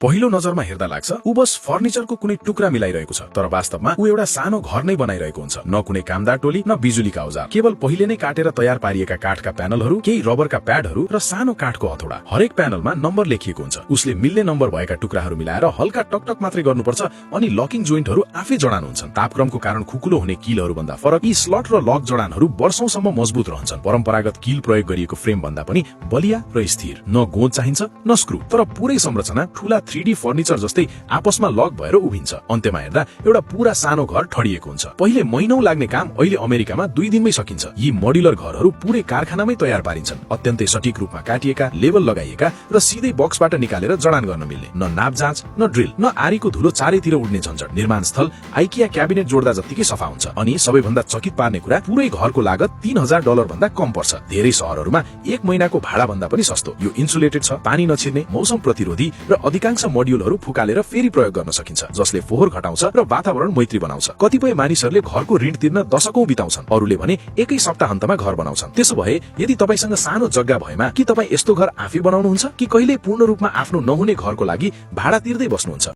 पहिलो नजरमा हेर्दा लाग्छ ऊ बस फर्निचरको कुनै टुक्रा मिलाइरहेको छ, तर वास्तवमा ऊ एउटा सानो घर नै बनाइरहेको हुन्छ। न कुनै कामदार टोली, न बिजुलीका औजार, केवल पहिले नै काटेर तयार पारिएका काठका प्यानलहरू, केही रबरका प्याडहरू र सानो काठको हथौडा। हरेक प्यानलमा नम्बर लेखिएको हुन्छ। उसले मिल्ने नम्बर भएका टुक्राहरू मिलाएर हल्का टकटक मात्रै गर्नुपर्छ अनि लकिङ जोइन्टहरू आफै जडान हुन्छन्। तापक्रमको कारण खुकुलो हुने किलहरू भन्दा फरक यी स्लट र लक जडानहरू वर्षौंसम्म मजबुत रहन्छन्। परम्परागत किल प्रयोग गरिएको फ्रेम भन्दा पनि बलिया र स्थिर। न गोँद चाहिन्छ न स्क्रु, तर पुरै संरचना ठूला 3D फर्निचर जस्तै आपसमा लक भएर उभिन्छ। अन्त्यमा हेर्दा एउटा पूरा सानो घर ठडिएको हुन्छ। पहिले महिनौं लाग्ने काम अहिले अमेरिकामा 2 दिनमै सकिन्छ। यी मोड्युलर घरहरू पुरै कारखानामै तयार पारिन्छन्। अत्यन्तै सटीक रूपमा काटिएका, लेबल लगाइएका र सिधै बक्सबाट निकालेर जडान गर्न मिल्ने। न नाप जाँच, न ड्रिल, न आरीको धुलो चारैतिर उड्ने झन्झट। निर्माण स्थल आइकिया क्याबिनेट जोड्दा जत्तिकै सफा हुन्छ। अनि सबैभन्दा चकित पार्ने कुरा, पुरै घरको लागत $3000 भन्दा कम पर्छ। धेरै शहरहरूमा 1 महिनाको भाडा भन्दा पनि सस्तो। यो इन्सुलेटेड छ, पानी नछिर्ने, मौसम प्रतिरोधी र अधिकांश मोड्युलहरू फुकालेर फेरि प्रयोग गर्न सकिन्छ, जसले फोहोर घटाउँछ र वातावरण मैत्री बनाउँछ। कतिपय मानिसहरूले घरको ऋण तिर्न दशकौं बिताउँछन्, अरूले भने एकै सप्ताहन्तमा घर बनाउँछन्। त्यसो भए यदि तपाईसँग सानो जग्गा भएमा के तपाईँ यस्तो घर आफै बनाउनुहुन्छ कि कहिल्यै पूर्ण रूपमा आफ्नो नहुने घरको लागि भाडा तिर्दै बस्नुहुन्छ?